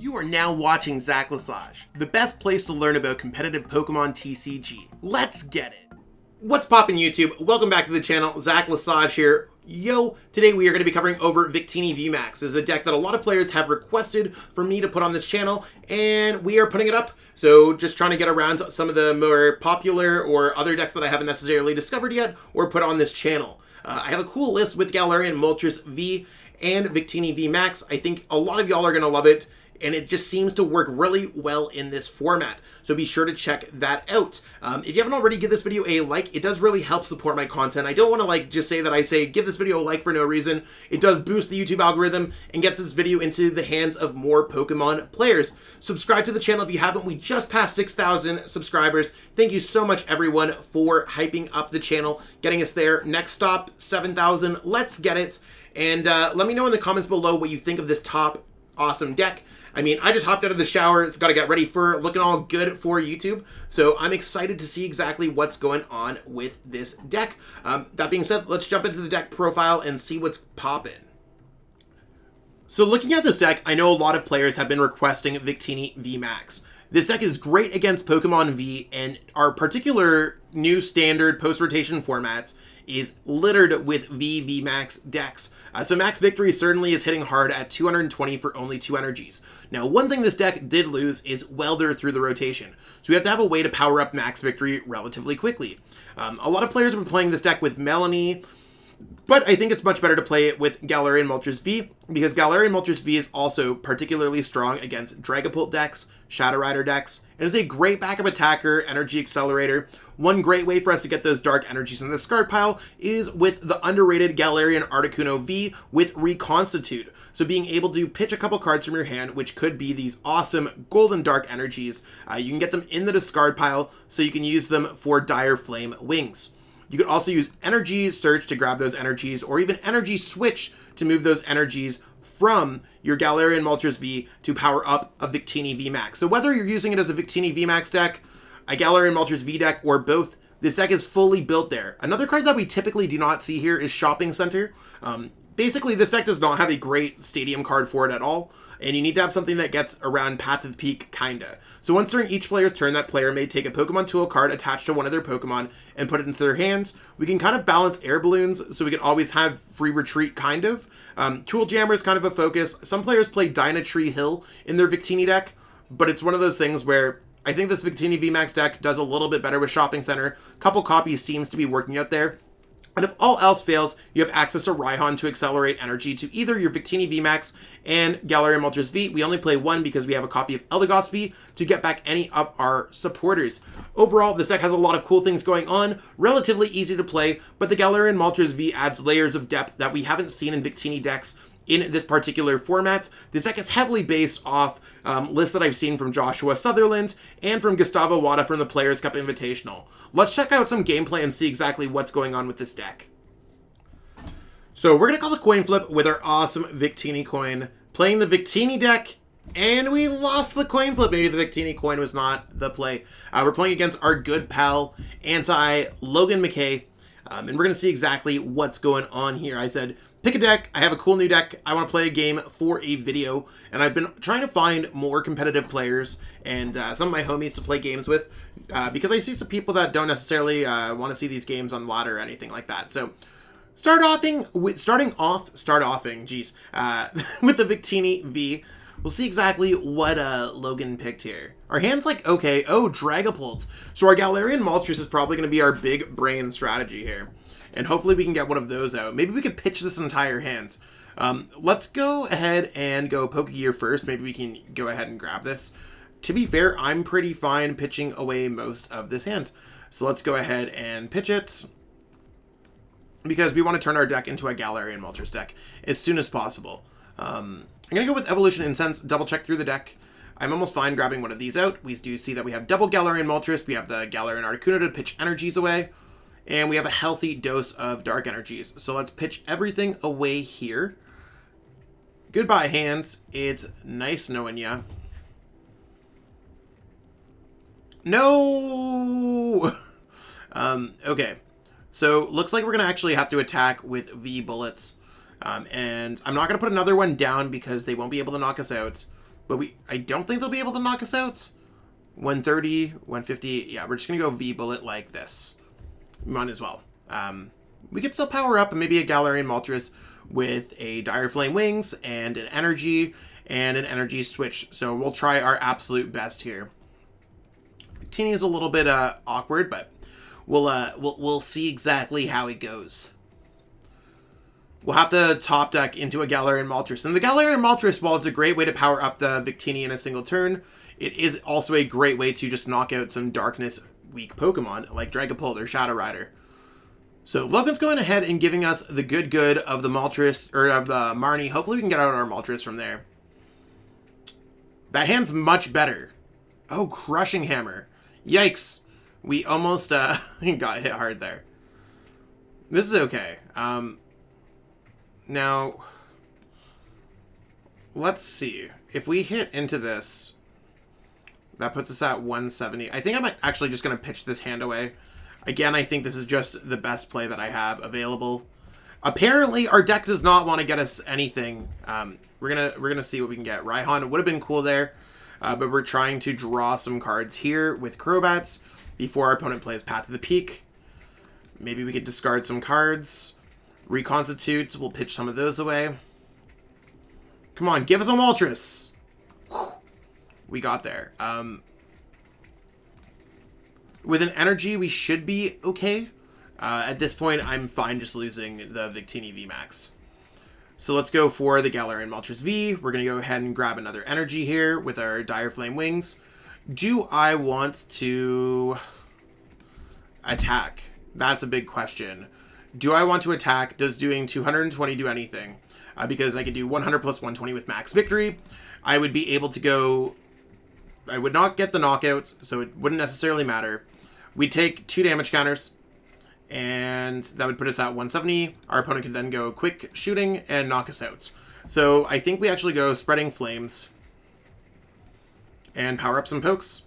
You are now watching Zach Lesage, the best place to learn about competitive Pokemon TCG. Let's get it! What's poppin' YouTube? Welcome back to the channel, Zach Lesage here. Yo, today we are going to be covering over Victini VMAX. This is a deck that a lot of players have requested for me to put on this channel, and we are putting it up. So just trying to get around some of the more popular or other decks that I haven't necessarily discovered yet or put on this channel. I have a cool list with Galarian Moltres V and Victini VMAX. I think a lot of y'all are going to love it, and it just seems to work really well in this format. So be sure to check that out. If you haven't already, give this video a like. It does really help support my content. I don't want to just say that I say give this video a like for no reason. It does boost the YouTube algorithm and gets this video into the hands of more Pokemon players. Subscribe to the channel if you haven't. We just passed 6,000 subscribers. Thank you so much, everyone, for hyping up the channel, getting us there. Next stop, 7,000. Let's get it. And let me know in the comments below what you think of this top awesome deck. I mean, I just hopped out of the shower. It's got to get ready for looking all good for YouTube. So I'm excited to see exactly what's going on with this deck. That being said, let's jump into the deck profile and see what's poppin'. So looking at this deck, I know a lot of players have been requesting Victini VMAX. This deck is great against Pokemon V, and our particular new standard post-rotation formats is littered with VMAX decks. So Max Victory certainly is hitting hard at 220 for only 2 energies. Now, one thing this deck did lose is Welder through the rotation. So we have to have a way to power up Max Victory relatively quickly. A lot of players have been playing this deck with Melanie, but I think it's much better to play it with Galarian Moltres V, because Galarian Moltres V is also particularly strong against Dragapult decks, Shadow Rider decks, and is a great backup attacker, energy accelerator. One great way for us to get those dark energies in the discard pile is with the underrated Galarian Articuno V with Reconstitute. So being able to pitch a couple cards from your hand, which could be these awesome golden dark energies, you can get them in the discard pile so you can use them for Dire Flame Wings. You could also use Energy Search to grab those energies, or even Energy Switch to move those energies from your Galarian Moltres V to power up a Victini VMAX. So whether you're using it as a Victini VMAX deck, a Galarian Moltres V deck, or both, this deck is fully built there. Another card that we typically do not see here is Shopping Center. Basically, this deck does not have a great stadium card for it at all, and you need to have something that gets around Path to the Peak, kinda. So once during each player's turn, that player may take a Pokemon Tool card attached to one of their Pokemon and put it into their hands. We can kind of balance air balloons, so we can always have free retreat, kind of. Tool Jammer is kind of a focus. Some players play Dynatree Hill in their Victini deck, but it's one of those things where I think this Victini VMAX deck does a little bit better with Shopping Center. Couple copies seems to be working out there. And if all else fails, you have access to Raihan to accelerate energy to either your Victini VMAX and Galarian Moltres V. We only play one because we have a copy of Eldegoss V to get back any of our supporters. Overall, this deck has a lot of cool things going on, relatively easy to play, but the Galarian Moltres V adds layers of depth that we haven't seen in Victini decks in this particular format. This deck is heavily based off lists that I've seen from Joshua Sutherland and from Gustavo Wada from the Players' Cup Invitational. Let's check out some gameplay and see exactly what's going on with this deck. So we're going to call the coin flip with our awesome Victini coin, playing the Victini deck, and we lost the coin flip. Maybe the Victini coin was not the play. We're playing against our good pal, Logan McKay, and we're going to see exactly what's going on here. I said, pick a deck. I have a cool new deck. I want to play a game for a video, and I've been trying to find more competitive players and some of my homies to play games with, because I see some people that don't necessarily want to see these games on ladder or anything like that. So starting off with the Victini V. We'll see exactly what Logan picked here. Our hand's okay. Oh, Dragapult. So our Galarian Moltres is probably going to be our big brain strategy here. And hopefully we can get one of those out. Maybe we could pitch this entire hand. Let's go ahead and go Pokegear first. Maybe we can go ahead and grab this. To be fair, I'm pretty fine pitching away most of this hand. So let's go ahead and pitch it, because we want to turn our deck into a Galarian Moltres deck as soon as possible. I'm going to go with Evolution Incense, double check through the deck. I'm almost fine grabbing one of these out. We do see that we have double Galarian Moltres. We have the Galarian Articuno to pitch energies away. And we have a healthy dose of dark energies. So let's pitch everything away here. Goodbye, hands. It's nice knowing ya. No! Okay. So looks like we're going to actually have to attack with V bullets. And I'm not going to put another one down because they won't be able to knock us out. But I don't think they'll be able to knock us out. 130, 150. Yeah, we're just going to go V-Bullet like this. Might as well. We could still power up maybe a Galarian Moltres with a Dire Flame Wings and an energy switch. So we'll try our absolute best here. Victini is a little bit awkward, but we'll see exactly how it goes. We'll have to top deck into a Galarian Moltres. And the Galarian Moltres, while it's a great way to power up the Victini in a single turn, it is also a great way to just knock out some Darkness weak Pokemon like Dragapult or Shadow Rider. So Logan's going ahead and giving us the good of the Moltres, or of the Marnie. Hopefully we can get out our Moltres from there. That hand's much better. Oh, Crushing Hammer. Yikes. We almost got hit hard there. This is okay. Now, let's see. If we hit into this, that puts us at 170. I think I'm actually just going to pitch this hand away. Again, I think this is just the best play that I have available. Apparently, our deck does not want to get us anything. We're gonna see what we can get. Raihan would have been cool there, but we're trying to draw some cards here with Crobats before our opponent plays Path to the Peak. Maybe we could discard some cards. Reconstitute, we'll pitch some of those away. Come on, give us a Moltres! Whew. We got there. With an energy, we should be okay. At this point, I'm fine just losing the Victini VMAX. So let's go for the Galarian Moltres V. We're going to go ahead and grab another energy here with our Dire Flame Wings. Do I want to attack? That's a big question. Do I want to attack? Does doing 220 do anything? Because I could do 100 plus 120 with max victory. I would be able to go... I would not get the knockout, so it wouldn't necessarily matter. We'd take 2 damage counters, and that would put us at 170. Our opponent could then go quick shooting and knock us out. So I think we actually go Spreading Flames and power up some pokes.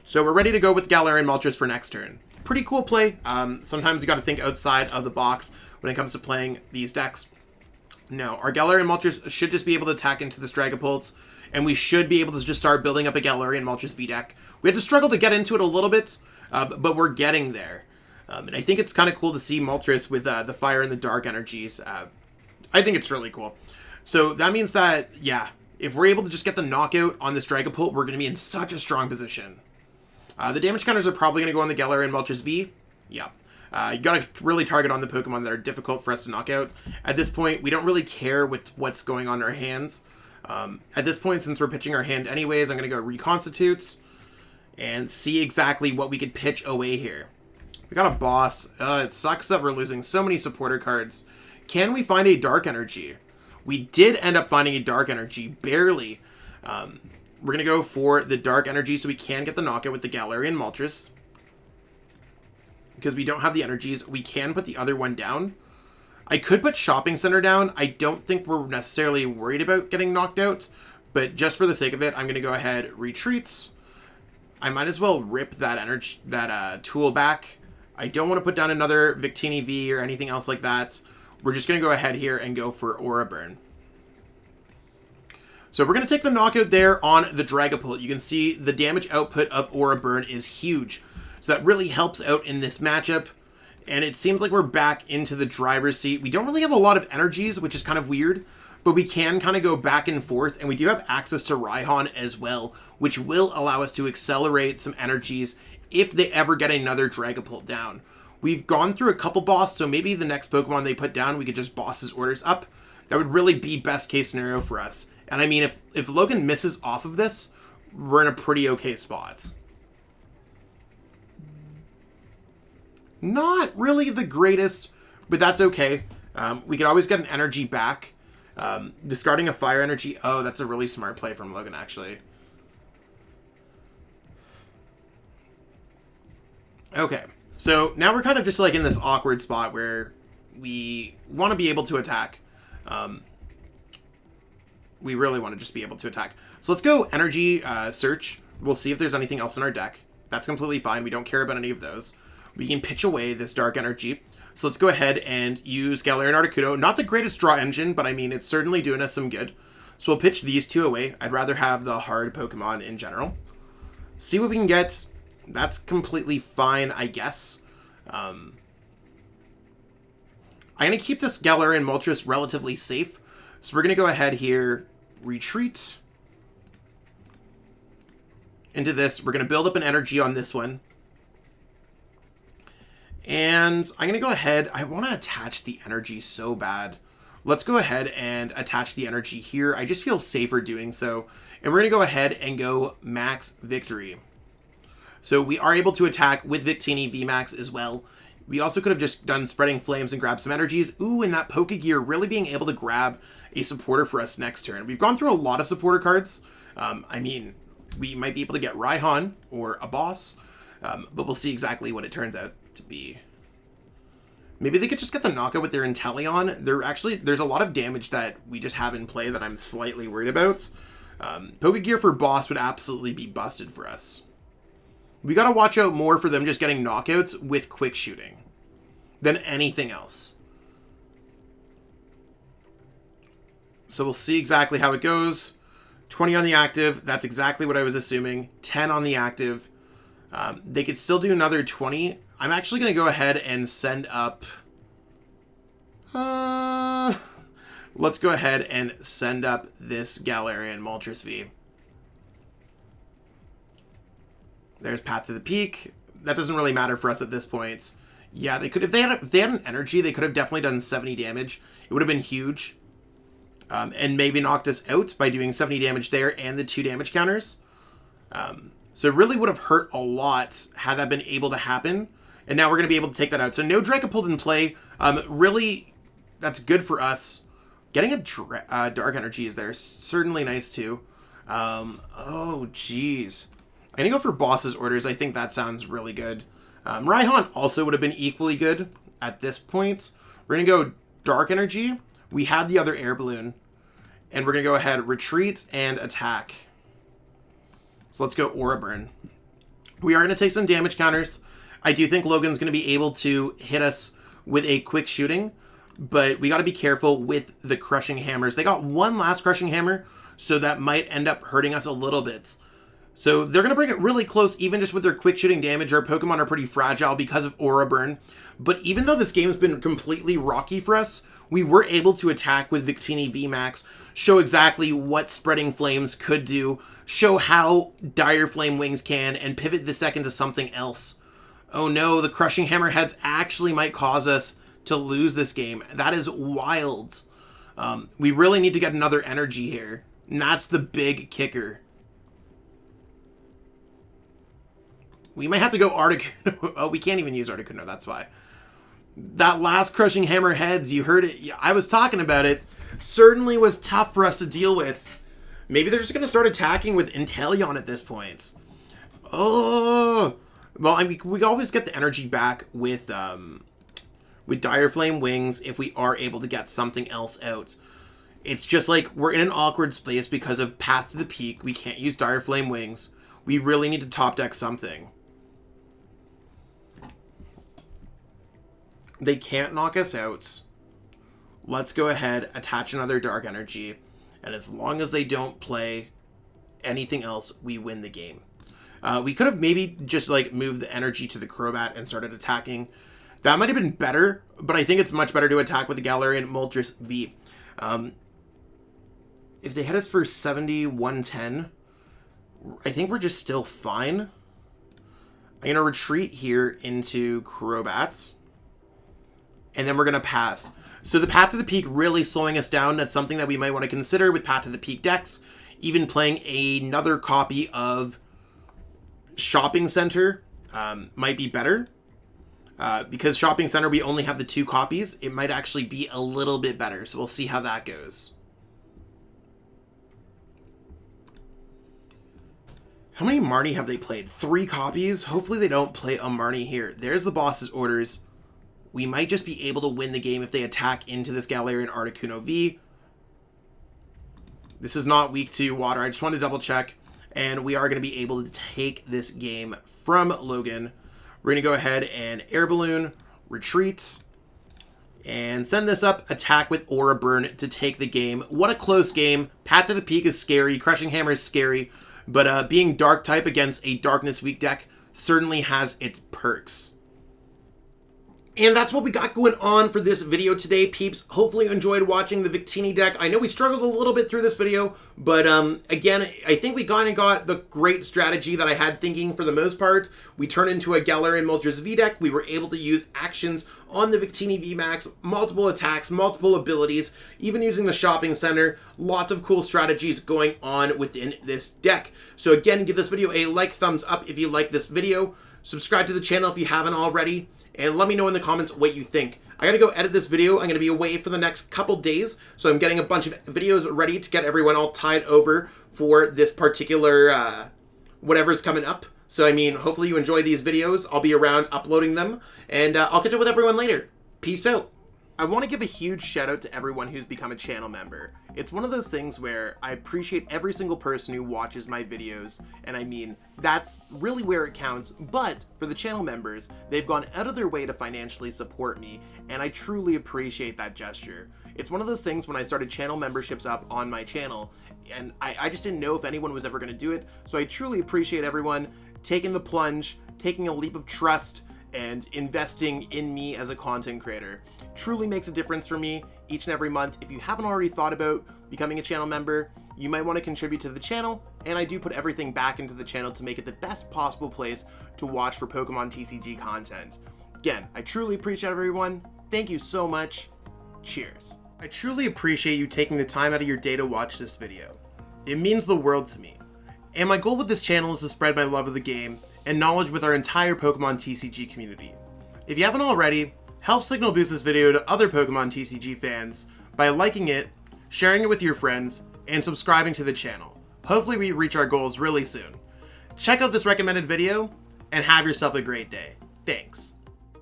So we're ready to go with Galarian Moltres for next turn. Pretty cool play. Sometimes you got to think outside of the box when it comes to playing these decks. No, our Galarian Moltres should just be able to attack into this Dragapult, and we should be able to just start building up a Galarian Moltres V deck. We had to struggle to get into it a little bit, but we're getting there. And I think it's kind of cool to see Moltres with the fire and the dark energies. I think it's really cool. So that means that, yeah, if we're able to just get the knockout on this Dragapult, we're going to be in such a strong position. The damage counters are probably going to go on the Galarian Moltres V. Yeah. You got to really target on the Pokemon that are difficult for us to knock out. At this point, we don't really care what's going on in our hands. At this point, since we're pitching our hand anyways, I'm going to go Reconstitute and see exactly what we could pitch away here. We got a boss. It sucks that we're losing so many supporter cards. Can we find a Dark Energy? We did end up finding a Dark Energy, barely. We're going to go for the Dark Energy so we can get the knockout with the Galarian Moltres. Because we don't have the energies, we can put the other one down. I could put Shopping Center down. I don't think we're necessarily worried about getting knocked out. But just for the sake of it, I'm going to go ahead, Retreats. I might as well rip that tool back. I don't want to put down another Victini V or anything else like that. We're just going to go ahead here and go for Aura Burn. So we're going to take the knockout there on the Dragapult. You can see the damage output of Aura Burn is huge. So that really helps out in this matchup. And it seems like we're back into the driver's seat. We don't really have a lot of energies, which is kind of weird. But we can kind of go back and forth. And we do have access to Raihan as well, which will allow us to accelerate some energies if they ever get another Dragapult down. We've gone through a couple boss, so maybe the next Pokemon they put down, we could just boss his orders up. That would really be best case scenario for us. And I mean, if Logan misses off of this, we're in a pretty okay spot. Not really the greatest, but that's okay. We could always get an energy back. Discarding a fire energy. Oh, that's a really smart play from Logan, actually. Okay, so now we're kind of just like in this awkward spot where we want to be able to attack. We really want to just be able to attack. So let's go energy search. We'll see if there's anything else in our deck. That's completely fine. We don't care about any of those. We can pitch away this Dark Energy. So let's go ahead and use Galarian Articuno. Not the greatest draw engine, but I mean, it's certainly doing us some good. So we'll pitch these two away. I'd rather have the hard Pokemon in general. See what we can get. That's completely fine, I guess. I'm going to keep this Galarian Moltres relatively safe. So we're going to go ahead here, retreat into this. We're going to build up an energy on this one. And I'm going to go ahead. I want to attach the energy so bad. Let's go ahead and attach the energy here. I just feel safer doing so. And we're going to go ahead and go Max Victory. So we are able to attack with Victini VMAX as well. We also could have just done Spreading Flames and grabbed some energies. Ooh, and that Pokegear really being able to grab a supporter for us next turn. We've gone through a lot of supporter cards. I mean, we might be able to get Raihan or a boss, but we'll see exactly what it turns out to be. Maybe they could just get the knockout with their Inteleon. There's a lot of damage that we just have in play that I'm slightly worried about. Pokegear for boss would absolutely be busted for us. We got to watch out more for them just getting knockouts with quick shooting than anything else. So we'll see exactly how it goes. 20 on the active. That's exactly what I was assuming. 10 on the active. They could still do another 20. I'm actually going to go ahead and send up... let's go ahead and send up this Galarian Moltres V. There's Path to the Peak. That doesn't really matter for us at this point. Yeah, they could, if they had an energy, they could have definitely done 70 damage. It would have been huge. And maybe knocked us out by doing 70 damage there and the 2 damage counters. So it really would have hurt a lot had that been able to happen. And now we're going to be able to take that out. So no Dragapult in play. Really, that's good for us. Getting a Dark Energy is there. Certainly nice too. Oh, jeez. I'm going to go for Boss's Orders. I think that sounds really good. Raihan also would have been equally good at this point. We're going to go Dark Energy. We had the other Air Balloon. And we're going to go ahead, retreat, and attack. So let's go Aura Burn. We are going to take some damage counters. I do think Logan's going to be able to hit us with a quick shooting. But we got to be careful with the Crushing Hammers. They got one last Crushing Hammer, so that might end up hurting us a little bit. So they're going to bring it really close, even just with their quick shooting damage. Our Pokemon are pretty fragile because of Aura Burn. But even though this game's been completely rocky for us, we were able to attack with Victini VMAX, show exactly what Spreading Flames could do, show how Dire Flame Wings can, and pivot the second to something else. Oh no, the Crushing Hammerheads actually might cause us to lose this game. That is wild. We really need to get another energy here, and that's the big kicker. We might have to go Articuno. Oh, we can't even use Articuno, that's why. That last Crushing Hammerheads, you heard it. I was talking about it. Certainly was tough for us to deal with. Maybe they're just going to start attacking with Inteleon at this point. Oh, well, I mean, we always get the energy back with Dire Flame Wings if we are able to get something else out. It's just like we're in an awkward space because of Path to the Peak. We can't use Dire Flame Wings. We really need to top deck something. They can't knock us out. Let's go ahead, attach another Dark Energy, and as long as they don't play anything else, we win the game. We could have maybe just like moved the energy to the Crobat and started attacking. That might have been better, but I think it's much better to attack with the Galarian Moltres V. If they hit us for 70, 110, I think we're just still fine. I'm going to retreat here into Crobats. And then we're going to pass. So the Path to the Peak really slowing us down. That's something that we might want to consider with Path to the Peak decks. Even playing another copy of Shopping Center might be better. Because Shopping Center, we only have the 2 copies. It might actually be a little bit better. So we'll see how that goes. How many Marnie have they played? 3 copies? Hopefully they don't play a Marnie here. There's the boss's orders. We might just be able to win the game if they attack into this Galarian Articuno V. This is not weak to water. I just want to double check. And we are going to be able to take this game from Logan. We're going to go ahead and Air Balloon, retreat. And send this up, attack with Aura Burn to take the game. What a close game. Path to the Peak is scary, Crushing Hammer is scary, but being Dark type against a Darkness weak deck certainly has its perks. And that's what we got going on for this video today, peeps. Hopefully you enjoyed watching the Victini deck. I know we struggled a little bit through this video, but again, I think we kind of got the great strategy that I had thinking for the most part. We turned into a Galarian Moltres V deck. We were able to use actions on the Victini VMAX, multiple attacks, multiple abilities, even using the shopping center. Lots of cool strategies going on within this deck. So again, give this video a like, thumbs up if you like this video. Subscribe to the channel if you haven't already. And let me know in the comments what you think. I gotta go edit this video. I'm gonna be away for the next couple days, so I'm getting a bunch of videos ready to get everyone all tied over for this particular whatever's coming up. So I mean, hopefully you enjoy these videos. I'll be around uploading them, and I'll catch up with everyone later. Peace out. I want to give a huge shout out to everyone who's become a channel member. It's one of those things where I appreciate every single person who watches my videos, and I mean, that's really where it counts, but for the channel members, they've gone out of their way to financially support me, and I truly appreciate that gesture. It's one of those things when I started channel memberships up on my channel, and I just didn't know if anyone was ever going to do it, so I truly appreciate everyone taking the plunge, taking a leap of trust, and investing in me as a content creator. Truly makes a difference for me each and every month. If you haven't already thought about becoming a channel member, you might want to contribute to the channel, and I do put everything back into the channel to make it the best possible place to watch for Pokemon TCG content. Again, I truly appreciate everyone. Thank you so much. Cheers. I truly appreciate you taking the time out of your day to watch this video. It means the world to me. And my goal with this channel is to spread my love of the game and knowledge with our entire Pokemon TCG community. If you haven't already, help signal boost this video to other Pokemon TCG fans by liking it, sharing it with your friends, and subscribing to the channel. Hopefully we reach our goals really soon. Check out this recommended video, and have yourself a great day. Thanks.